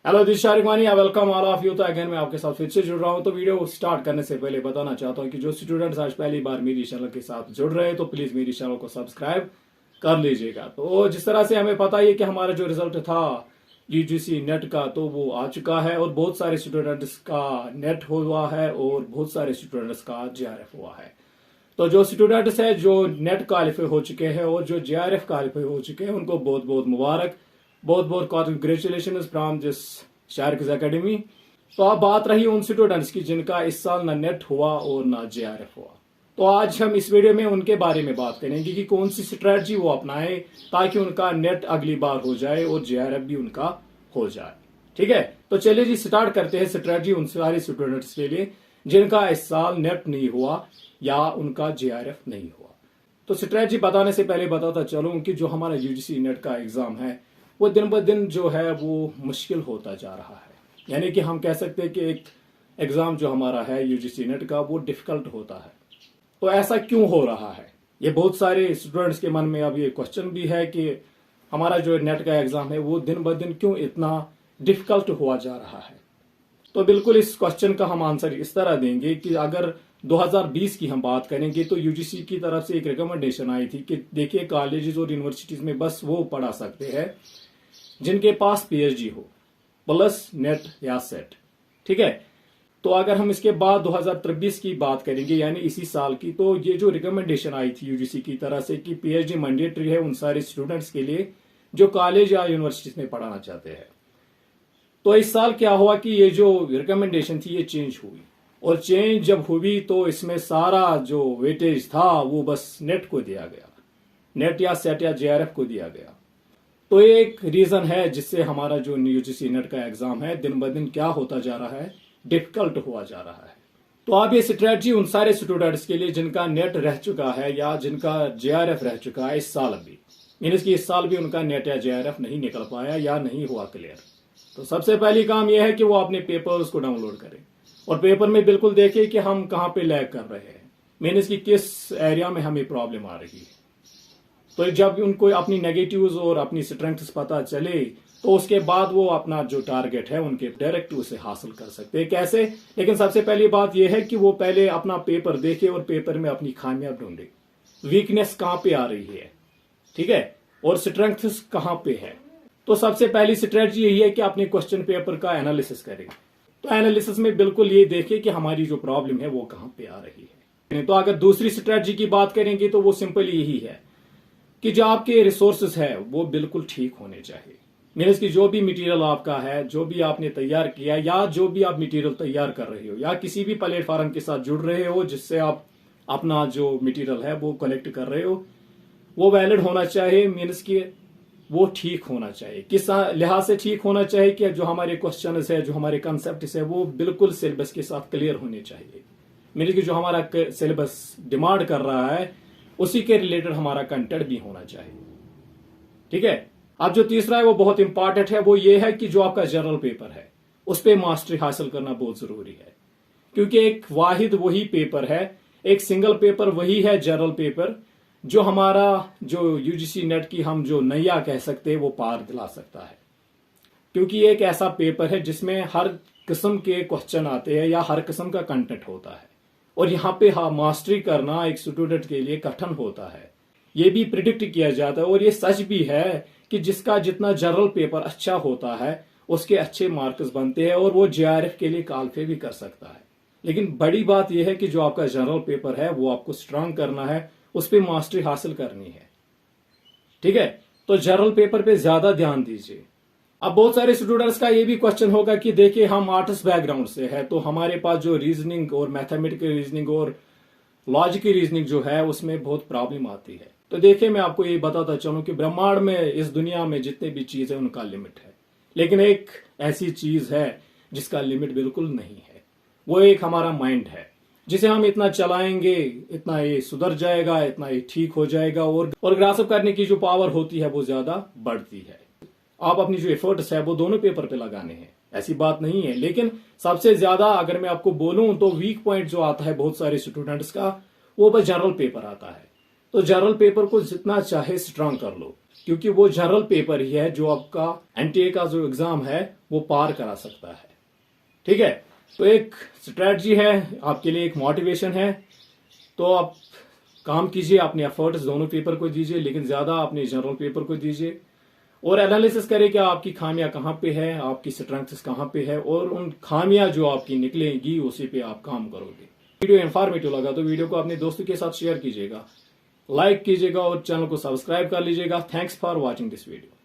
Hello this Shariq वानी, I welcome all of you. तो again मैं आपके साथ फिर से जुड़ रहा हूं। तो वीडियो स्टार्ट करने से पहले बताना चाहता हूं कि जो स्टूडेंट्स आज पहली बार मेरी चैनल के साथ जुड़ रहे हैं तो प्लीज मेरी चैनल को सब्सक्राइब कर लीजिएगा। तो जिस तरह से हमें पता है कि हमारा जो रिजल्ट था यूजीसी नेट का तो वो आ चुका है और बहुत सारे स्टूडेंट्स का नेट हुआ है और बहुत सारे स्टूडेंट्स का जेआरएफ हुआ है। तो जो स्टूडेंट्स है जो नेट क्वालिफाई हो चुके हैं और जो जेआरएफ क्वालिफाई हो चुके हैं उनको बहुत बहुत मुबारक, बहुत बहुत congratulation from this Shariq academy. तो अब बात रही उन स्टूडेंट्स की जिनका इस साल ना नेट हुआ और ना जेआरएफ हुआ। तो आज हम इस वीडियो में उनके बारे में बात करेंगे कि कौन सी स्ट्रेटजी वो अपनाए ताकि उनका नेट अगली बार हो जाए और जेआरएफ भी उनका हो जाए। ठीक है, तो चलिए जी स्टार्ट करते हैं स्ट्रेटजी उन सारे स्टूडेंट्स के लिए जिनका इस साल नेट नहीं हुआ या उनका जेआरएफ नहीं हुआ। तो स्ट्रेटजी बताने से पहले बताता चलूं कि जो हमारा यूजीसी नेट का एग्जाम है वो दिन ब दिन जो है वो मुश्किल होता जा रहा है। यानी कि हम कह सकते हैं कि एक एग्जाम जो हमारा है यूजीसी नेट का वो डिफिकल्ट होता है। तो ऐसा क्यों हो रहा है, ये बहुत सारे स्टूडेंट्स के मन में अब ये क्वेश्चन भी है कि हमारा जो नेट का एग्जाम है वो दिन ब दिन क्यों इतना डिफिकल्ट हुआ जा रहा है। तो बिल्कुल इस क्वेश्चन का हम आंसर इस तरह देंगे कि अगर 2020 की हम बात करेंगे तो यूजीसी की तरफ से एक रिकमेंडेशन आई थी कि देखिए कॉलेजेस और यूनिवर्सिटीज में बस वो पढ़ा सकते हैं जिनके पास पीएचडी हो प्लस नेट या सेट। ठीक है, तो अगर हम इसके बाद 2023 की बात करेंगे यानी इसी साल की, तो ये जो रिकमेंडेशन आई थी यूजीसी की तरह से कि पीएचडी मैंडेटरी है उन सारे स्टूडेंट्स के लिए जो कॉलेज या यूनिवर्सिटीज में पढ़ाना चाहते हैं। तो इस साल क्या हुआ कि ये जो रिकमेंडेशन थी ये चेंज हुई और चेंज जब हुई तो इसमें सारा जो वेटेज था वो बस नेट को दिया गया, नेट या सेट या जेआरएफ को दिया गया। तो एक रीजन है जिससे हमारा जो यूजीसी नेट का एग्जाम है दिन ब दिन क्या होता जा रहा है, डिफिकल्ट हुआ जा रहा है। तो अब ये स्ट्रेटजी उन सारे स्टूडेंट्स के लिए जिनका नेट रह चुका है या जिनका जेआरएफ रह चुका है इस साल भी, मीन्स कि इस साल भी उनका नेट या जेआरएफ नहीं निकल पाया या नहीं हुआ क्लियर। तो सबसे पहली काम यह है कि वो अपने पेपर्स को डाउनलोड करें और पेपर में बिल्कुल देखें कि हम कहाँ पे लैग कर रहे हैं, मीन्स कि किस एरिया में हमें प्रॉब्लम आ रही है। तो जब उनको अपनी नेगेटिव्स और अपनी स्ट्रेंथ्स पता चले तो उसके बाद वो अपना जो टारगेट है उनके डायरेक्ट उसे हासिल कर सकते हैं। कैसे? लेकिन सबसे पहली बात यह है कि वो पहले अपना पेपर देखे और पेपर में अपनी खामियां ढूंढे, वीकनेस कहां पे आ रही है, ठीक है, और स्ट्रेंथ्स कहां पे है। तो सबसे पहली स्ट्रेटजी यही है कि अपने क्वेश्चन पेपर का एनालिसिस करें। तो एनालिसिस में बिल्कुल ये देखें कि हमारी जो प्रॉब्लम है वो कहां पे आ रही है। तो अगर दूसरी स्ट्रेटजी की बात करेंगे तो वो सिंपल यही है कि जो आपके रिसोर्सेस है वो बिल्कुल ठीक होने चाहिए। मीन्स कि जो भी मटेरियल आपका है, जो भी आपने तैयार किया या जो भी आप मटेरियल तैयार कर रहे हो या किसी भी प्लेटफॉर्म के साथ जुड़ रहे हो जिससे आप अपना जो मटेरियल है वो कलेक्ट कर रहे हो वो वैलिड होना चाहिए। मीन्स कि वो ठीक होना चाहिए। किस लिहाज से ठीक होना चाहिए कि जो हमारे क्वेश्चन है, जो हमारे कंसेप्ट है वो बिल्कुल सिलेबस के साथ क्लियर होने चाहिए। मीन्स कि जो हमारा सिलेबस डिमांड कर रहा है उसी के रिलेटेड हमारा कंटेंट भी होना चाहिए। ठीक है, अब जो तीसरा है वो बहुत इंपॉर्टेंट है, वो ये है कि जो आपका जनरल पेपर है उस पर मास्टरी हासिल करना बहुत जरूरी है। क्योंकि एक वाहिद वही पेपर है, एक सिंगल पेपर वही है जनरल पेपर जो हमारा जो यूजीसी नेट की हम जो नैया कह सकते हैं वो पार दिला सकता है। क्योंकि एक ऐसा पेपर है जिसमें हर किस्म के क्वेश्चन आते हैं या हर किस्म का कंटेंट होता है और यहाँ पे मास्टरी करना एक स्टूडेंट के लिए कठिन होता है। ये भी प्रिडिक्ट किया जाता है और ये सच भी है कि जिसका जितना जनरल पेपर अच्छा होता है उसके अच्छे मार्क्स बनते हैं और वो जेआरएफ के लिए क्वालिफाई भी कर सकता है। लेकिन बड़ी बात यह है कि जो आपका जनरल पेपर है वो आपको स्ट्रांग करना है, उस पर मास्टरी हासिल करनी है। ठीक है, तो जनरल पेपर पे ज्यादा ध्यान दीजिए। अब बहुत सारे स्टूडेंट्स का ये भी क्वेश्चन होगा कि देखिए हम आर्ट्स बैकग्राउंड से है तो हमारे पास जो रीजनिंग और मैथमेटिकल रीजनिंग और लॉजिकल रीजनिंग जो है उसमें बहुत प्रॉब्लम आती है। तो देखिए मैं आपको ये बताता चलूं कि ब्रह्मांड में इस दुनिया में जितने भी चीज है उनका लिमिट है, लेकिन एक ऐसी चीज है जिसका लिमिट बिल्कुल नहीं है, वो एक हमारा माइंड है जिसे हम इतना चलाएंगे इतना ये सुधर जाएगा, इतना ये ठीक हो जाएगा और ग्रास्प करने की जो पावर होती है वो ज्यादा बढ़ती है। आप अपनी जो एफर्ट्स है वो दोनों पेपर पे लगाने हैं, ऐसी बात नहीं है। लेकिन सबसे ज्यादा अगर मैं आपको बोलूं तो वीक पॉइंट जो आता है बहुत सारे स्टूडेंट्स का वो बस जनरल पेपर आता है। तो जनरल पेपर को जितना चाहे स्ट्रांग कर लो, क्योंकि वो जनरल पेपर ही है जो आपका एनटीए का जो एग्जाम है वो पार करा सकता है। ठीक है, तो एक स्ट्रेटजी है आपके लिए, एक मोटिवेशन है। तो आप काम कीजिए, अपने एफर्ट्स दोनों पेपर को दीजिए, लेकिन ज्यादा अपने जनरल पेपर को दीजिए और एनालिसिस करें कि आपकी खामियां कहाँ पे है, आपकी स्ट्रेंथ्स कहाँ पे है, और उन खामियां जो आपकी निकलेंगी उसी पे आप काम करोगे। वीडियो इन्फॉर्मेटिव लगा तो वीडियो को अपने दोस्तों के साथ शेयर कीजिएगा, लाइक कीजिएगा और चैनल को सब्सक्राइब कर लीजिएगा। Thanks for watching this video.